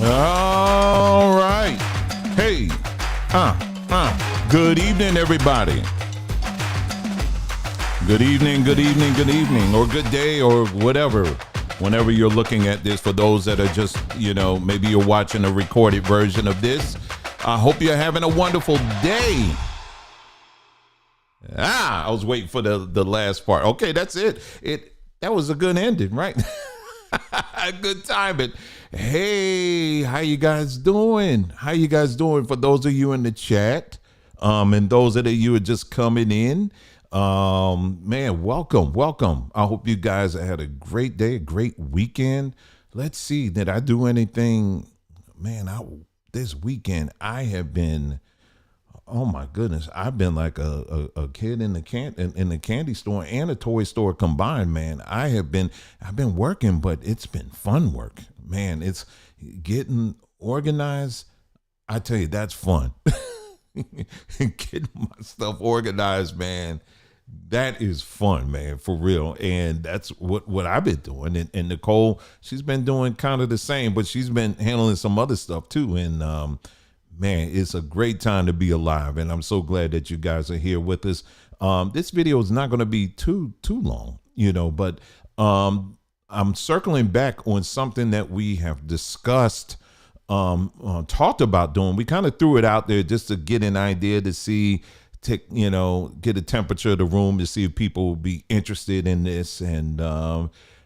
All right. Hey, good evening, everybody. Good evening, or good day, or whatever, whenever you're looking at this. For those that are just, maybe you're watching a recorded version of this, I hope you're having a wonderful day. I was waiting for the last part. Okay, that's it. That was a good ending, right? Good timing. Hey, how you guys doing? For those of you in the chat, and those of you who are just coming in, man, welcome. I hope you guys had a great day, a great weekend. Let's see, did I do anything? Man, this weekend I have been, oh my goodness, I've been like a kid in the candy store and a toy store combined, man. I've been working, but it's been fun work, man. It's getting organized. I tell you, that's fun. Getting my stuff organized, man. That is fun, man, for real. And that's what I've been doing. And Nicole, she's been doing kind of the same, but she's been handling some other stuff too. And, man, it's a great time to be alive, and I'm so glad that you guys are here with us. This video is not going to be too long, but I'm circling back on something that we have discussed, talked about doing. We kind of threw it out there just to get an idea, to see, get a temperature of the room, to see if people will be interested in this. And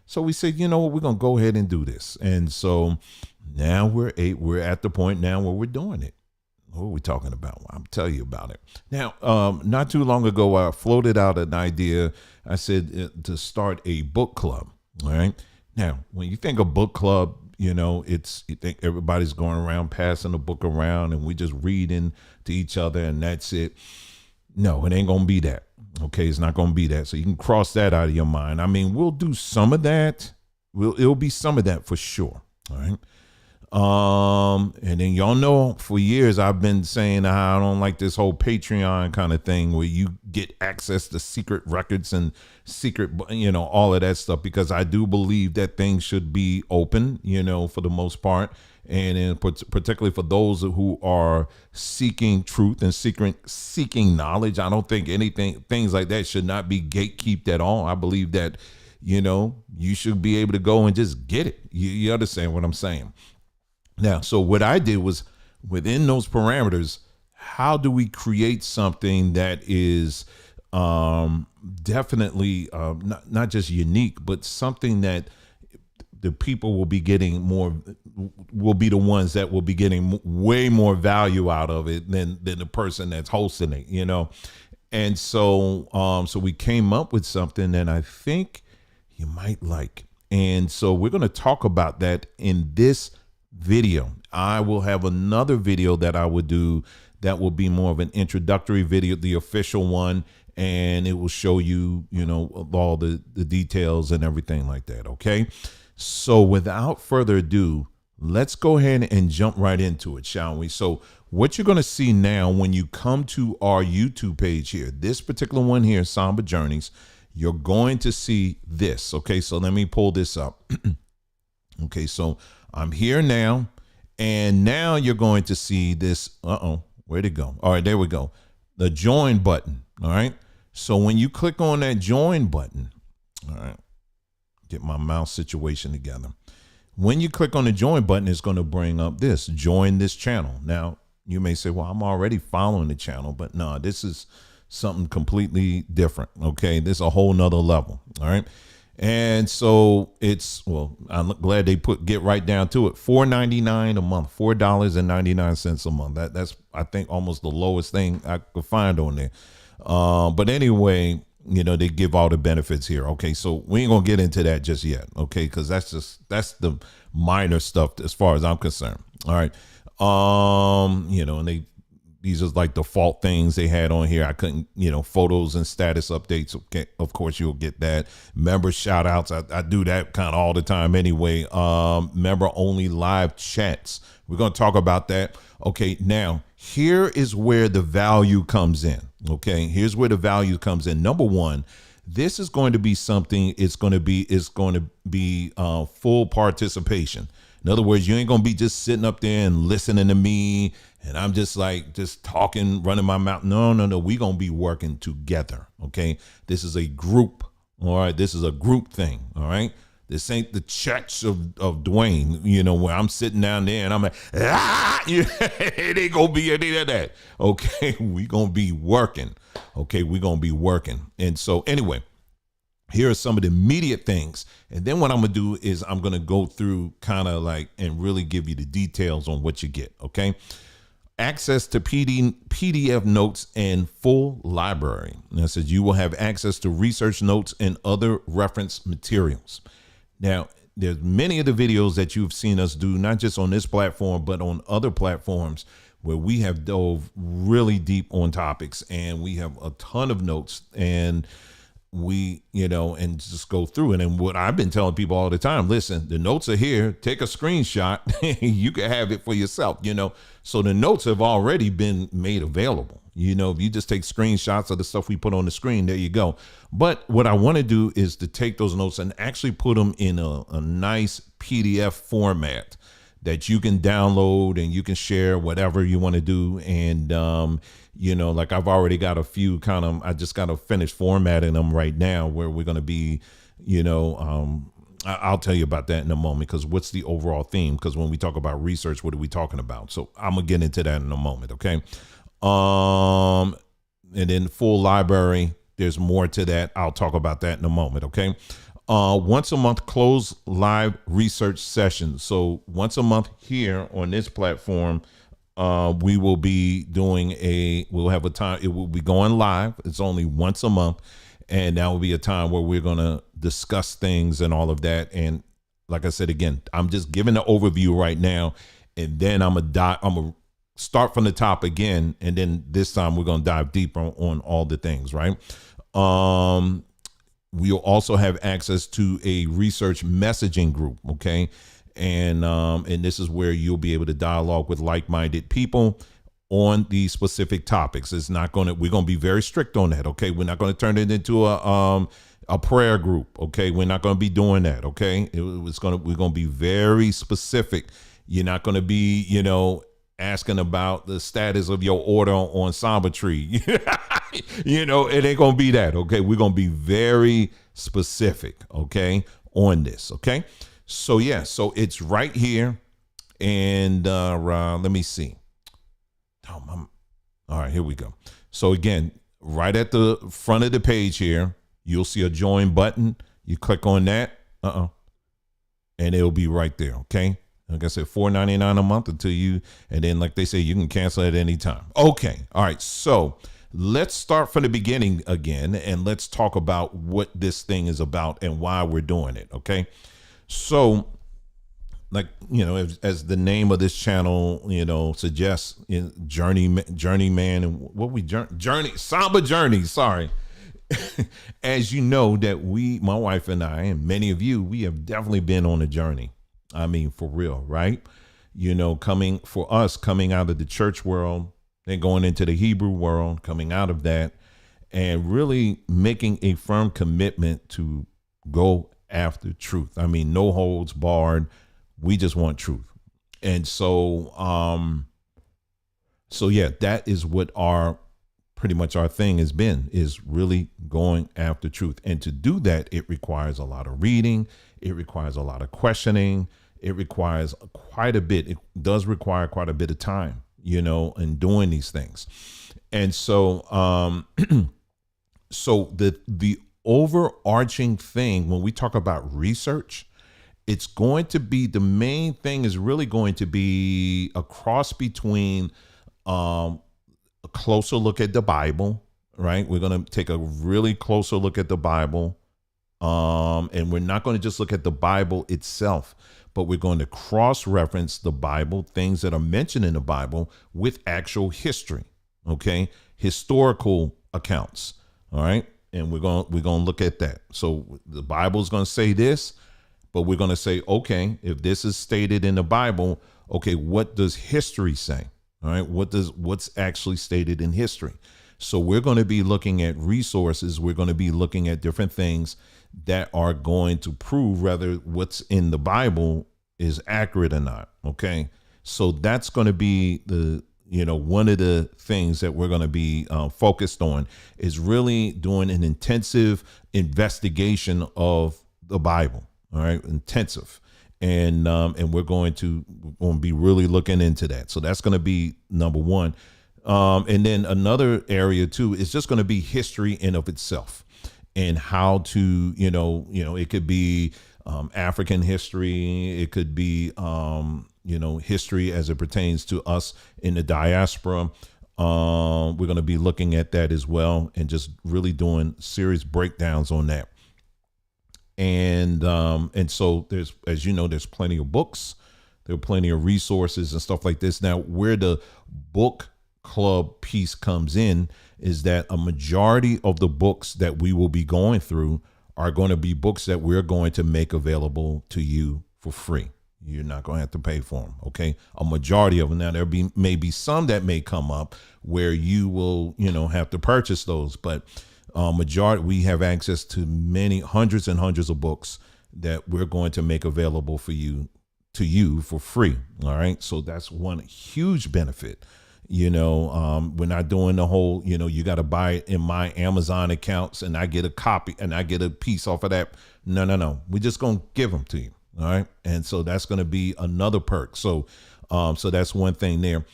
so we said, we're going to go ahead and do this. And so now we're at the point now where we're doing it. What are we talking about? I'll tell you about it. Now, not too long ago, I floated out an idea. I said to start a book club. All right. Now, when you think of book club, you think everybody's going around passing the book around and we just reading to each other and that's it. No, it ain't going to be that. Okay. It's not going to be that. So you can cross that out of your mind. I mean, we'll do some of that. It'll be some of that for sure. All right. And then y'all know for years I've been saying I don't like this whole Patreon kind of thing where you get access to secret records and secret, all of that stuff, because I do believe that things should be open, for the most part. And then particularly for those who are seeking truth and seeking knowledge, I don't think things like that should not be gatekept at all. I believe that, you should be able to go and just get it. You understand what I'm saying? Now, so what I did was, within those parameters, how do we create something that is definitely not just unique, but something that the people will be getting will be the ones that will be getting way more value out of it than the person that's hosting it, And so, so we came up with something that I think you might like. And so we're going to talk about that in this video. I will have another video that I would do that will be more of an introductory video, the official one, and it will show you, all the details and everything like that. Okay. So without further ado, let's go ahead and jump right into it, shall we? So what you're going to see now when you come to our YouTube page here, this particular one here, Samba Journeys, you're going to see this. Okay. So let me pull this up. Okay. So I'm here now, and now you're going to see this. Where'd it go? All right, there we go. The join button. All right. So when you click on that join button, all right, get my mouse situation together. When you click on the join button, it's going to bring up this, join this channel. Now, you may say, well, I'm already following the channel, but no, this is something completely different. Okay. This is a whole nother level. All right. And so I'm glad they get right down to it. $4.99 a month, $4.99 a month. That's, I think, almost the lowest thing I could find on there. But anyway, they give all the benefits here. Okay. So we ain't going to get into that just yet. Okay. Cause that's the minor stuff as far as I'm concerned. All right. And these are like default things they had on here. I couldn't, photos and status updates. Okay, of course you'll get that. Member shout outs. I do that kind of all the time anyway. Member only live chats. We're going to talk about that. Okay. Now here is where the value comes in. Okay. Here's where the value comes in. Number one, this is going to be something, it's going to be full participation. In other words, you ain't going to be just sitting up there and listening to me and I'm just talking, running my mouth. No. We're going to be working together. Okay. This is a group. All right. This is a group thing. All right. This ain't the church of Dwayne, where I'm sitting down there and I'm like, it ain't going to be any of that. Okay. We going to be working. Okay. We going to be working. And so anyway, here are some of the immediate things. And then what I'm going to do is I'm going to go through and really give you the details on what you get. Okay. Access to PDF notes and full library. And it says you will have access to research notes and other reference materials. Now, there's many of the videos that you've seen us do, not just on this platform, but on other platforms where we have dove really deep on topics and we have a ton of notes and we, and just go through it. And what I've been telling people all the time, listen, the notes are here, take a screenshot, you can have it for yourself, So the notes have already been made available. If you just take screenshots of the stuff we put on the screen, there you go. But what I want to do is to take those notes and actually put them in a nice PDF format that you can download and you can share whatever you want to do. And, I've already got a few I just got to finish formatting them right now where we're going to be, I'll tell you about that in a moment, because what's the overall theme? Because when we talk about research, what are we talking about? So I'm going to get into that in a moment. Okay. And then full library, there's more to that. I'll talk about that in a moment. Okay. Once a month closed live research sessions. So once a month here on this platform, we will be we'll have a time, it will be going live. It's only once a month. And that will be a time where we're going to discuss things and all of that. And like I said, again, I'm just giving the overview right now. And then I'm going to start from the top again. And then this time we're going to dive deeper on all the things, right? We'll also have access to a research messaging group. Okay. And this is where you'll be able to dialogue with like-minded people on these specific topics. We're going to be very strict on that. Okay. We're not going to turn it into a prayer group. Okay. We're not going to be doing that. Okay. We're going to be very specific. You're not going to be, asking about the status of your order on Samba Tree. It ain't going to be that. Okay. We're going to be very specific. Okay. On this. Okay. So yeah, so it's right here. And let me see. All right, here we go. So again, right at the front of the page here, you'll see a join button. You click on that. And it'll be right there. Okay. Like I said, $4.99 a month and then like they say, you can cancel at any time. Okay. All right. So let's start from the beginning again, and let's talk about what this thing is about and why we're doing it. Okay. So as the name of this channel, suggests, journeyman, and what we journey, Samba Journey. Sorry. As you know, that my wife and I, and many of you, we have definitely been on a journey. I mean, for real, right? Coming out of the church world, then going into the Hebrew world, coming out of that, and really making a firm commitment to go after truth. I mean, no holds barred. We just want truth. And so yeah, that is what pretty much our thing has been, is really going after truth. And to do that, it requires a lot of reading. It requires a lot of questioning. It requires quite a bit. It does require quite a bit of time, in doing these things. And so, so the overarching thing, when we talk about research, it's going to be, the main thing is really going to be a cross between a closer look at the Bible, right? We're going to take a really closer look at the Bible. And we're not going to just look at the Bible itself, but we're going to cross-reference the Bible, things that are mentioned in the Bible, with actual history, okay? Historical accounts, all right? And we're going to look at that. So the Bible is going to say this, but we're going to say, okay, if this is stated in the Bible, okay, what does history say? All right, what's actually stated in history? So we're going to be looking at resources. We're going to be looking at different things that are going to prove whether what's in the Bible is accurate or not. Okay. So that's going to be one of the things that we're going to be focused on is really doing an intensive investigation of the Bible. All right. Intensive. And we're going to be really looking into that. So that's going to be number one. And then another area too is just going to be history in of itself and how to, it could be African history. It could be, history as it pertains to us in the diaspora. We're going to be looking at that as well and just really doing serious breakdowns on that. And so there's, as you know, there's plenty of books. There are plenty of resources and stuff like this. Now, where the book club piece comes in is that a majority of the books that we will be going through are going to be books that we're going to make available to you for free. You're not going to have to pay for them. Okay. A majority of them. Now may be some that may come up where you will, have to purchase those, but majority, we have access to many hundreds and hundreds of books that we're going to make available for you for free. All right. So that's one huge benefit. We're not doing the whole, you got to buy it in my Amazon accounts and I get a copy and I get a piece off of that. No. We're just going to give them to you. All right. And so that's going to be another perk. So that's one thing there.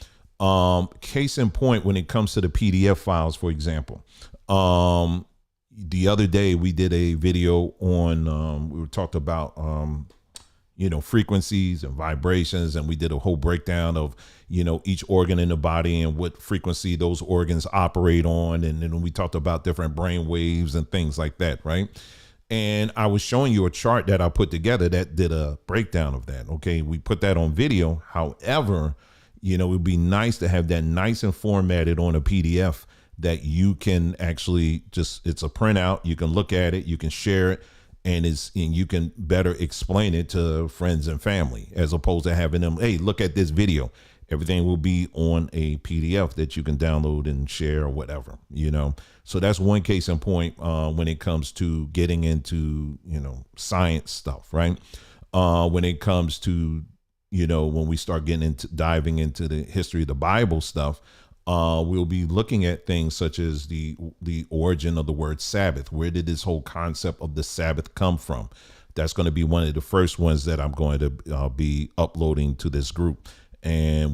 Case in point, when it comes to the PDF files, for example, the other day we did a video on, we were talked about, frequencies and vibrations, and we did a whole breakdown of, each organ in the body and what frequency those organs operate on. And then we talked about different brain waves and things like that. Right. And I was showing you a chart that I put together that did a breakdown of that. Okay. We put that on video. However, it would be nice to have that nice and formatted on a PDF that you can actually it's a printout. You can look at it, you can share it, and you can better explain it to friends and family as opposed to having them, hey, look at this video. Everything will be on a PDF that you can download and share or whatever, So that's one case in point when it comes to getting into, science stuff, right? When it comes to, when we start diving into the history of the Bible stuff, we'll be looking at things such as the origin of the word Sabbath. Where did this whole concept of the Sabbath come from? That's going to be one of the first ones that I'm going to be uploading to this group. And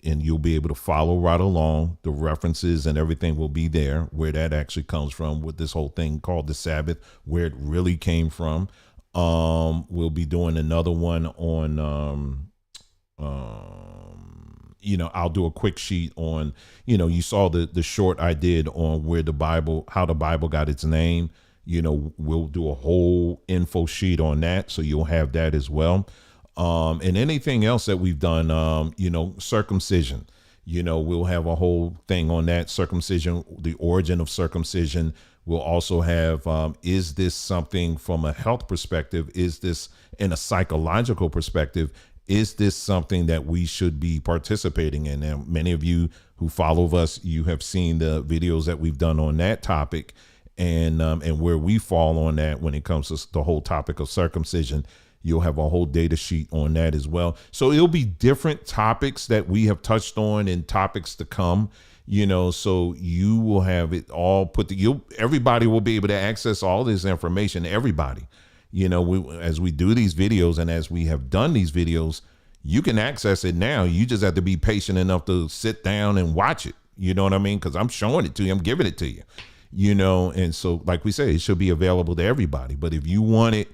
you'll be able to follow right along. The references and everything will be there, where that actually comes from with this whole thing called the Sabbath, where it really came from. We'll be doing another one on, I'll do a quick sheet on, you saw the short I did on how the Bible got its name. We'll do a whole info sheet on that. So you'll have that as well. And anything else that we've done, circumcision, we'll have a whole thing on that. Circumcision, the origin of circumcision. We'll also have, is this something from a health perspective? Is this in a psychological perspective? Is this something that we should be participating in? And many of you who follow us, you have seen the videos that we've done on that topic and where we fall on that when it comes to the whole topic of circumcision. You'll have a whole data sheet on that as well. So it'll be different topics that we have touched on and topics to come, so you will have it all everybody will be able to access all this information. Everybody, as we do these videos and as we have done these videos, you can access it now. You just have to be patient enough to sit down and watch it. You know what I mean? Because I'm showing it to you. I'm giving it to you, and so like we say, it should be available to everybody. But if you want it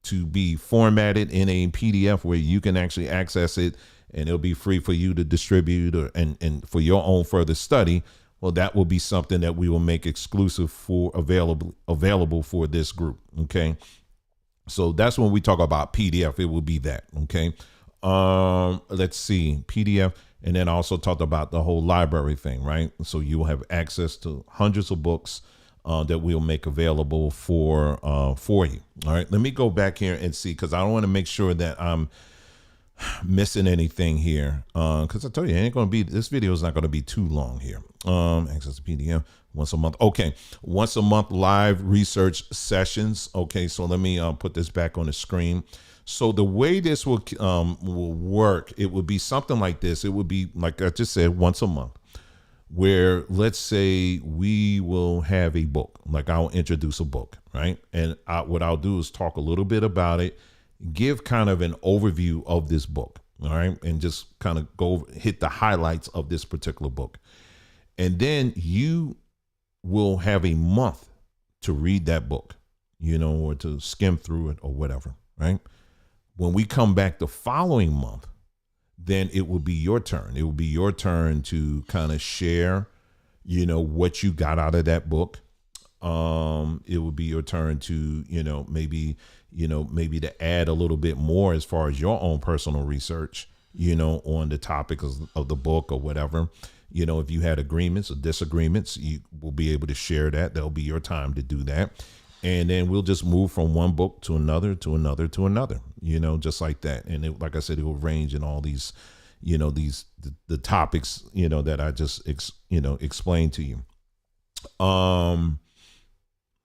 to be formatted in a PDF where you can actually access it and it'll be free for you to distribute and for your own further study, well, that will be something that we will make exclusive available for this group. Okay. So that's when we talk about PDF, it will be that. Okay. Let's see, PDF. And then I also talked about the whole library thing, right? So you will have access to hundreds of books that we'll make available for you. All right. Let me go back here and see, because I don't want to make sure that I'm missing anything here. Because I told you, this video is not going to be too long here. Access to PDF once a month. Okay. Once a month live research sessions. Okay. So let me put this back on the screen. So the way this will work, it would be something like this. It would be like I just said, once a month, where let's say we will have a book. Like I'll introduce a book, right? And what I'll do is talk a little bit about it, give kind of an overview of this book, all right, and just kind of go hit the highlights of this particular book, and then you will have a month to read that book, or to skim through it or whatever, right? When we come back the following month, then it will be your turn. It will be your turn to kind of share, what you got out of that book. It will be your turn to, maybe to add a little bit more as far as your own personal research, on the topic of the book or whatever. If you had agreements or disagreements, you will be able to share that. That'll be your time to do that. And then we'll just move from one book to another, to another, to another, just like that. And like I said, it will range in all these, the topics, that I just, explained to you. Trying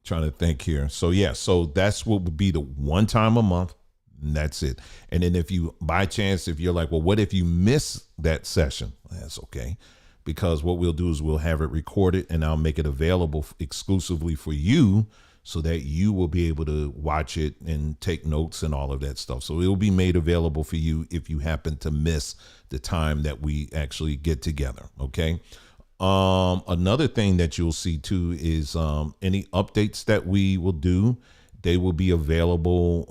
to think here. So yeah, so that's what would be the one time a month. And that's it. And then if you, by chance, if you're like, well, what if you miss that session? That's okay. Because what we'll do is we'll have it recorded and I'll make it available exclusively for you, so that you will be able to watch it and take notes and all of that stuff. So it will be made available for you if you happen to miss the time that we actually get together. Okay. Another thing that you'll see too is any updates that we will do. They will be available,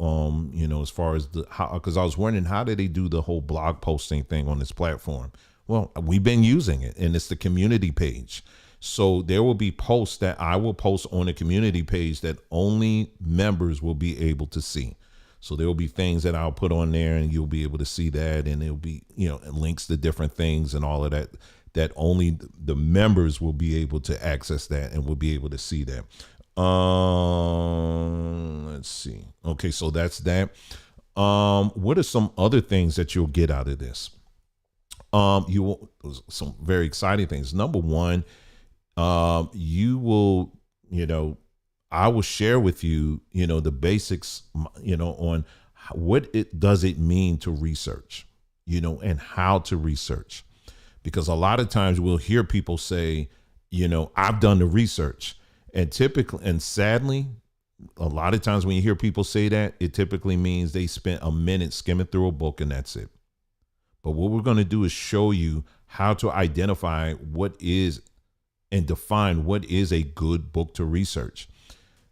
as far as because I was wondering, how did they do the whole blog posting thing on this platform? Well, we've been using it, and it's the community page. So there will be posts that I will post on the community page that only members will be able to see. So there will be things that I'll put on there and you'll be able to see that. And it'll be, links to different things and all of that, that only the members will be able to access that and will be able to see that. Let's see. Okay. So that's that. What are some other things that you'll get out of this? You will, some very exciting things. Number one, you will, I will share with you, the basics, on what does it mean to research, and how to research, because a lot of times we'll hear people say, I've done the research, and typically, and sadly, a lot of times when you hear people say that, it typically means they spent a minute skimming through a book and that's it. But what we're going to do is show you how to identify what is and define what is a good book to research.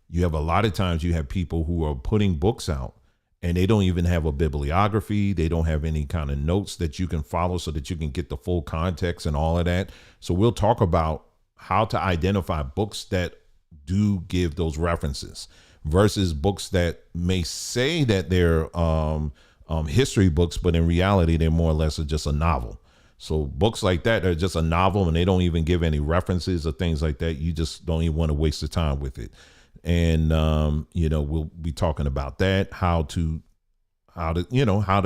You have a lot of times you have people who are putting books out and they don't even have a bibliography. They don't have any kind of notes that you can follow so that you can get the full context and all of that. So we'll talk about how to identify books that do give those references versus books that may say that they're history books, but in reality, they're more or less just a novel. So books like that are just a novel and they don't even give any references or things like that. You just don't even want to waste the time with it. And, we'll be talking about that, how to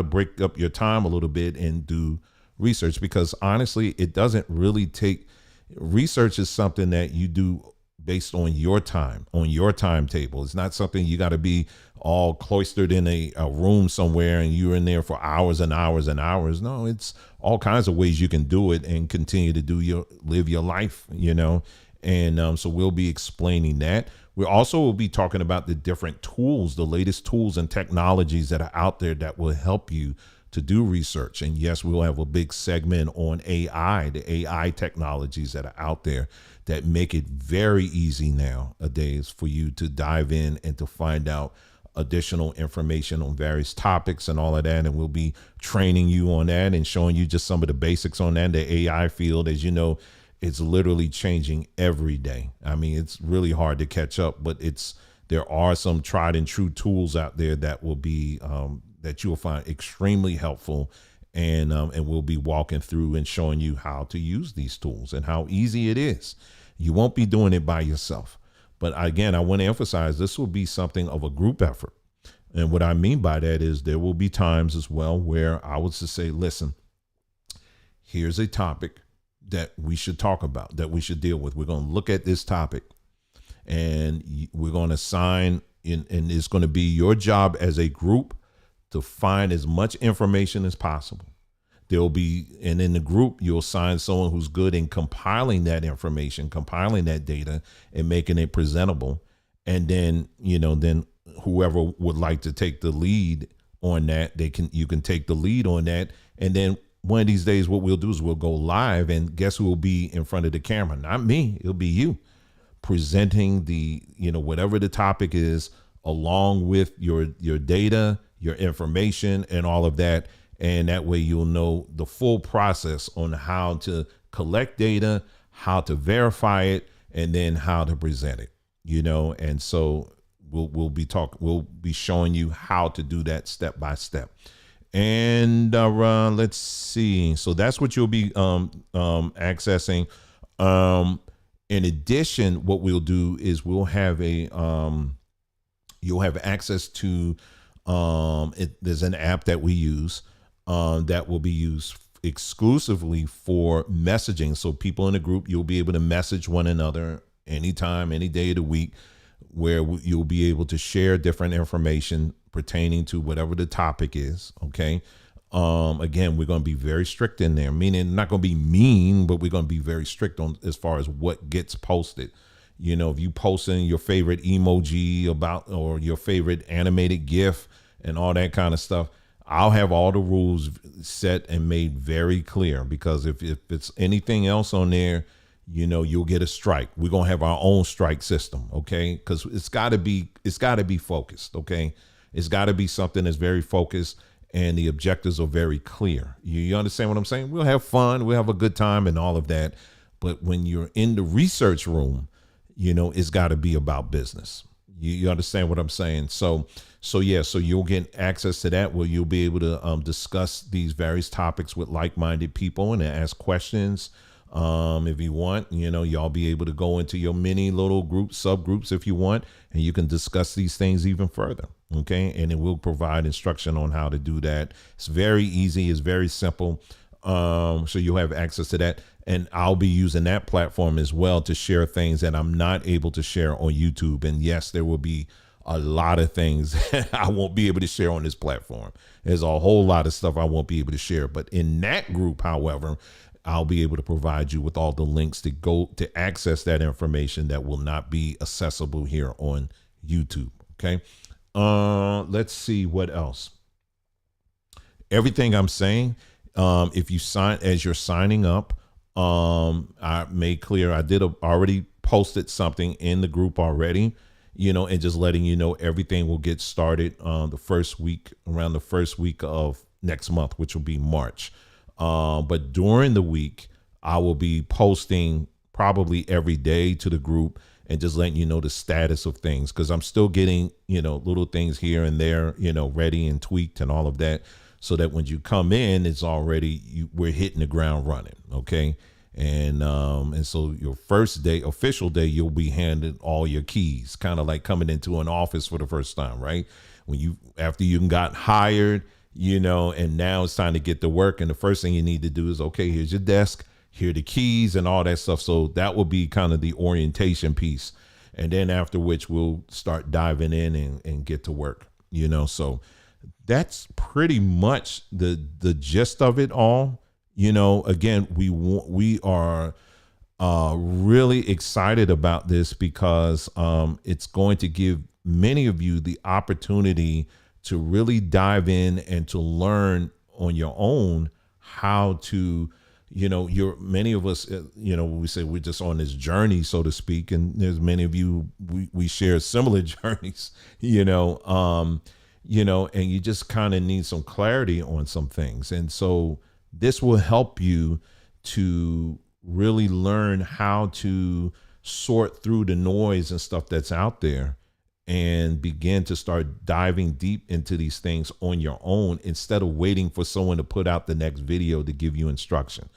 break up your time a little bit and do research, because honestly, it doesn't really take research is something that you do based on your time, on your timetable. It's not something you got to be all cloistered in a room somewhere and you're in there for hours and hours and hours. No, it's all kinds of ways you can do it and continue to live your life, And so we'll be explaining that. We also will be talking about the different tools, the latest tools and technologies that are out there that will help you to do research. And yes, we'll have a big segment on AI, the AI technologies that are out there that make it very easy nowadays for you to dive in and to find out additional information on various topics and all of that. And we'll be training you on that and showing you just some of the basics on that. The AI field, as you know, it's literally changing every day. I mean, it's really hard to catch up, but there are some tried and true tools out there that will be that you will find extremely helpful, and we'll be walking through and showing you how to use these tools and how easy it is. You won't be doing it by yourself. But again, I want to emphasize this will be something of a group effort. And what I mean by that is there will be times as well where I would just say, listen, here's a topic that we should talk about, that we should deal with. We're going to look at this topic and we're going to assign in, and it's going to be your job as a group to find as much information as possible. There'll be, and in the group, you'll assign someone who's good in compiling that information, compiling that data, and making it presentable. And then, then whoever would like to take the lead on that, you can take the lead on that. And then one of these days, what we'll do is we'll go live, and guess who will be in front of the camera? Not me. It'll be you presenting the, whatever the topic is, along with your data, your information, and all of that. And that way you'll know the full process on how to collect data, how to verify it, and then how to present it, and so we'll be showing you how to do that step by step. And let's see. So that's what you'll be accessing. In addition, what we'll do is we'll have you'll have access to there's an app that we use that will be used exclusively for messaging. So people in the group, you'll be able to message one another anytime, any day of the week, where you'll be able to share different information pertaining to whatever the topic is. Okay. Again, we're going to be very strict in there, meaning not going to be mean, but we're going to be very strict on as far as what gets posted. If you post in your favorite emoji or your favorite animated GIF and all that kind of stuff, I'll have all the rules set and made very clear, because if it's anything else on there, you'll get a strike. We're going to have our own strike system. Okay. Cause it's gotta be focused. Okay. It's gotta be something that's very focused, and the objectives are very clear. You understand what I'm saying? We'll have fun. We'll have a good time and all of that. But when you're in the research room, it's gotta be about business. You understand what I'm saying? So you'll get access to that, where you'll be able to discuss these various topics with like-minded people and ask questions. If you want, y'all be able to go into your mini little groups, subgroups if you want, and you can discuss these things even further. Okay. And it will provide instruction on how to do that. It's very easy. It's very simple. So you'll have access to that. And I'll be using that platform as well to share things that I'm not able to share on YouTube. And yes, there will be a lot of things I won't be able to share on this platform. There's a whole lot of stuff I won't be able to share. But in that group, however, I'll be able to provide you with all the links to go to access that information that will not be accessible here on YouTube. Okay. Let's see what else. Everything I'm saying, if you sign, as you're signing up, I made clear, I did already posted something in the group already, and just letting you know everything will get started around the first week of next month, which will be March. But during the week, I will be posting probably every day to the group and just letting you know the status of things, because I'm still getting, little things here and there, ready and tweaked and all of that, so that when you come in, it's already, we're hitting the ground running. Okay. And so your first day, official day, you'll be handed all your keys, kind of like coming into an office for the first time, right? After you got hired, and now it's time to get to work. And the first thing you need to do is, okay, here's your desk, here are the keys and all that stuff. So that will be kind of the orientation piece. And then after which we'll start diving in and get to work, so that's pretty much the gist of it all. Again, we are really excited about this, because it's going to give many of you the opportunity to really dive in and to learn on your own how to, many of us, we say we're just on this journey, so to speak. And there's many of you, we share similar journeys, and you just kind of need some clarity on some things. And so this will help you to really learn how to sort through the noise and stuff that's out there, and begin to start diving deep into these things on your own, instead of waiting for someone to put out the next video to give you instruction.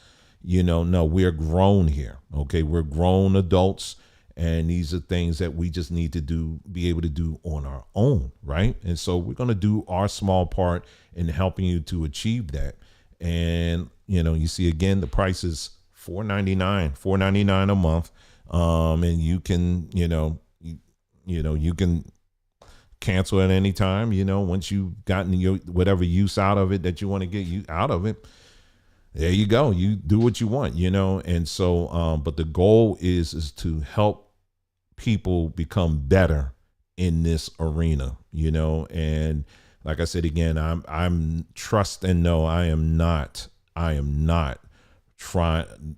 No, we're grown here. Okay. We're grown adults, and these are things that we just need to be able to do on our own. Right. And so we're going to do our small part in helping you to achieve that. And, you see, again, the price is $4.99 a month. And you can, you can cancel at any time. Once you've gotten your whatever use out of it that you want to get you out of it, there you go. You do what you want, And so, but the goal is to help people become better in this arena, and like I said again, I'm trust and know I am not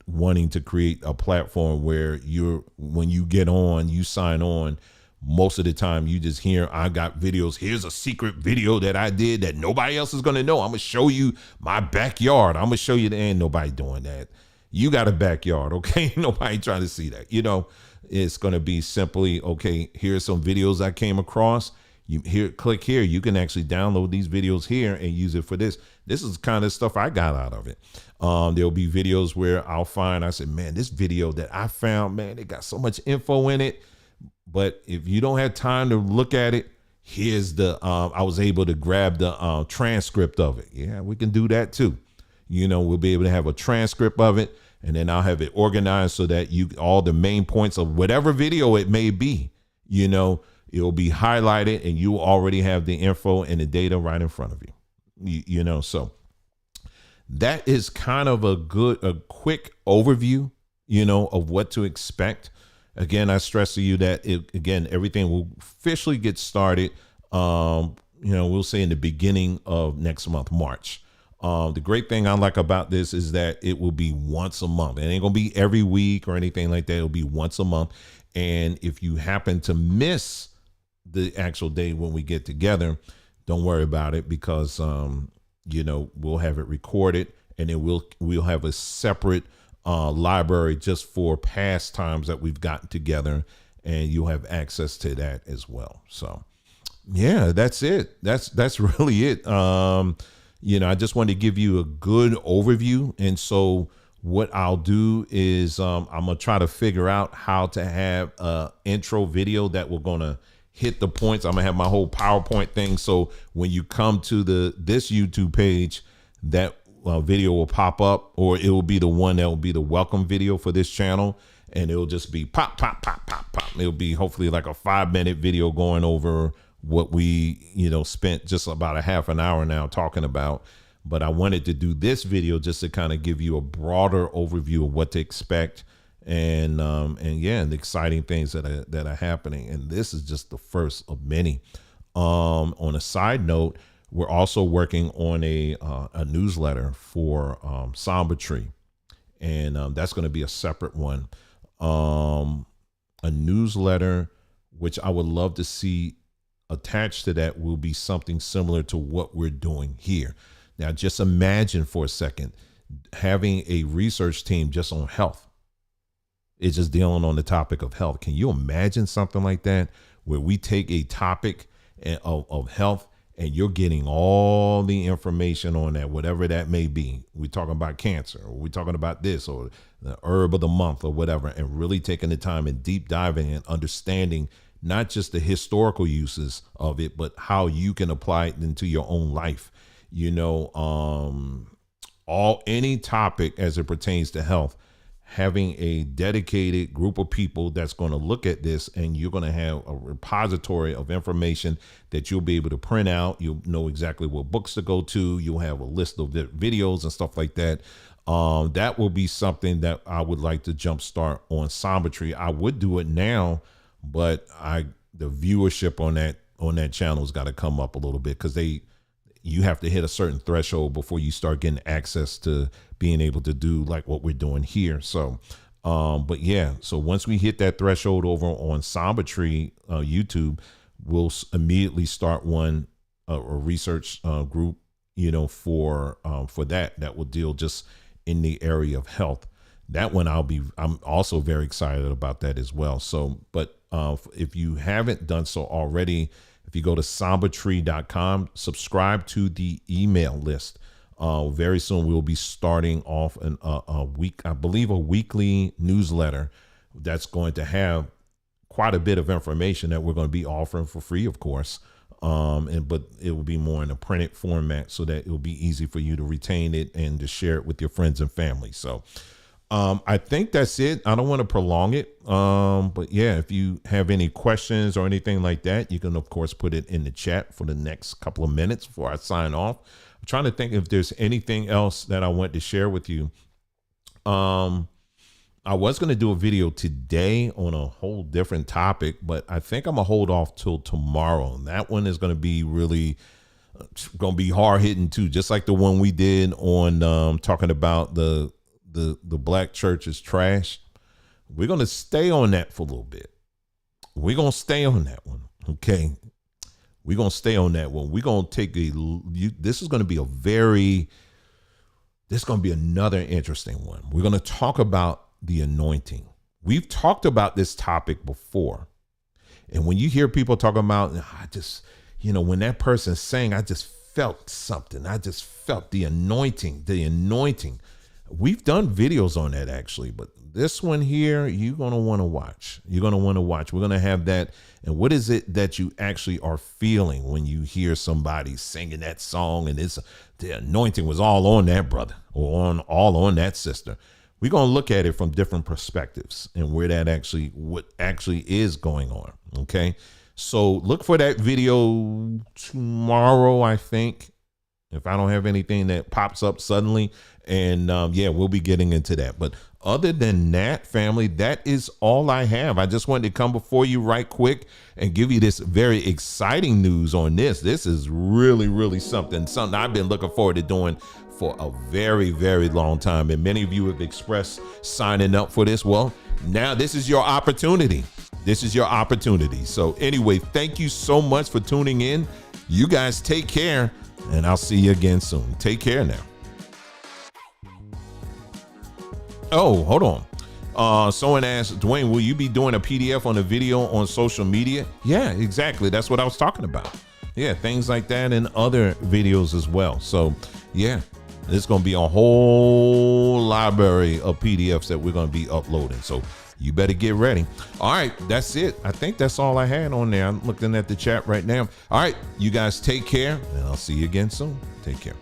wanting to create a platform where when you get on, you sign on, most of the time you just hear I got videos. Here's a secret video that I did that nobody else is going to know. I'm going to show you my backyard. I'm going to show you. There ain't nobody doing that. You got a backyard. Okay. Nobody trying to see that. It's going to be simply, okay, here's some videos I came across. Click here. You can actually download these videos here and use it for this. This is the kind of stuff I got out of it. There'll be videos where I said, man, this video that I found, man, it got so much info in it. But if you don't have time to look at it, here's I was able to grab the transcript of it. Yeah, we can do that too. We'll be able to have a transcript of it, and then I'll have it organized so that all the main points of whatever video it may be, it'll be highlighted and you already have the info and the data right in front of you. So that is kind of a quick overview, of what to expect. Again, I stress to you that everything will officially get started. We'll say in the beginning of next month, March. The great thing I like about this is that it will be once a month. It ain't gonna be every week or anything like that. It'll be once a month. And if you happen to miss the actual day when we get together, don't worry about it, because we'll have it recorded, and then we'll have a separate library just for past times that we've gotten together, and you'll have access to that as well. So yeah, that's it. That's really it. I just wanted to give you a good overview. And so what I'll do is I'm gonna try to figure out how to have a intro video that we're gonna hit the points. I'm gonna have my whole PowerPoint thing, so when you come to this YouTube page, that video will pop up, or it will be the one that will be the welcome video for this channel, and it'll just be pop, pop, pop, pop, pop. It'll be hopefully like a 5-minute video going over what we spent just about a half an hour now talking about. But I wanted to do this video just to kind of give you a broader overview of what to expect, and the exciting things that are happening. And this is just the first of many. On a side note, we're also working on a newsletter for Samba Tree, and that's going to be a separate one. A newsletter, which I would love to see attached to that, will be something similar to what we're doing here. Now, just imagine for a second having a research team just on health. It's just dealing on the topic of health. Can you imagine something like that, where we take a topic of health, and you're getting all the information on that, whatever that may be? We're talking about cancer, or we're talking about this, or the herb of the month, or whatever, and really taking the time and deep diving and understanding not just the historical uses of it, but how you can apply it into your own life. Any topic as it pertains to health, having a dedicated group of people that's going to look at this, and you're going to have a repository of information that you'll be able to print out. You'll know exactly what books to go to. You'll have a list of videos and stuff like that. That will be something that I would like to jumpstart on Samba Tree. I would do it now, but the viewership on that channel has got to come up a little bit, because you have to hit a certain threshold before you start getting access to being able to do like what we're doing here. So, but yeah, so once we hit that threshold over on Samba Tree YouTube, we'll immediately start a research group, for that will deal just in the area of health. That one I'm also very excited about that as well. So, but if you haven't done so already, if you go to sambatree.com, subscribe to the email list. Very soon we'll be starting off a weekly newsletter that's going to have quite a bit of information that we're going to be offering for free, of course. But it will be more in a printed format, so that it will be easy for you to retain it and to share it with your friends and family. So, I think that's it. I don't want to prolong it. But yeah, if you have any questions or anything like that, you can of course put it in the chat for the next couple of minutes before I sign off. I'm trying to think if there's anything else that I want to share with you. I was going to do a video today on a whole different topic, but I think I'm gonna hold off till tomorrow. And that one is going to be really going to be hard hitting too, just like the one we did on talking about the black church is trash. We're going to stay on that for a little bit. We're going to stay on that one. Okay. We're going to stay on that one. We're going to take this is going to be this is going to be another interesting one. We're going to talk about the anointing. We've talked about this topic before. And when you hear people talking about, I just, when that person sang, I just felt something. I just felt the anointing, We've done videos on that actually, but this one here, you're going to want to watch. You're going to want to watch. We're going to have that. And what is it that you actually are feeling when you hear somebody singing that song and the anointing was all on that brother or all on that sister? We're going to look at it from different perspectives and what actually is going on. Okay. So look for that video tomorrow, I think, if I don't have anything that pops up suddenly. And yeah, we'll be getting into that. But other than that, family, that is all I have. I just wanted to come before you right quick and give you this very exciting news on this. This is really, really something I've been looking forward to doing for a very, very long time. And many of you have expressed signing up for this. Well, now this is your opportunity. This is your opportunity. So anyway, thank you so much for tuning in. You guys take care, and I'll see you again soon. Take care now. Oh, hold on. Someone asked, Dwayne, will you be doing a PDF on a video on social media? Yeah, exactly. That's what I was talking about. Yeah, things like that and other videos as well. So yeah, there's going to be a whole library of PDFs that we're going to be uploading. So you better get ready. All right, that's it. I think that's all I had on there. I'm looking at the chat right now. All right, you guys take care, and I'll see you again soon. Take care.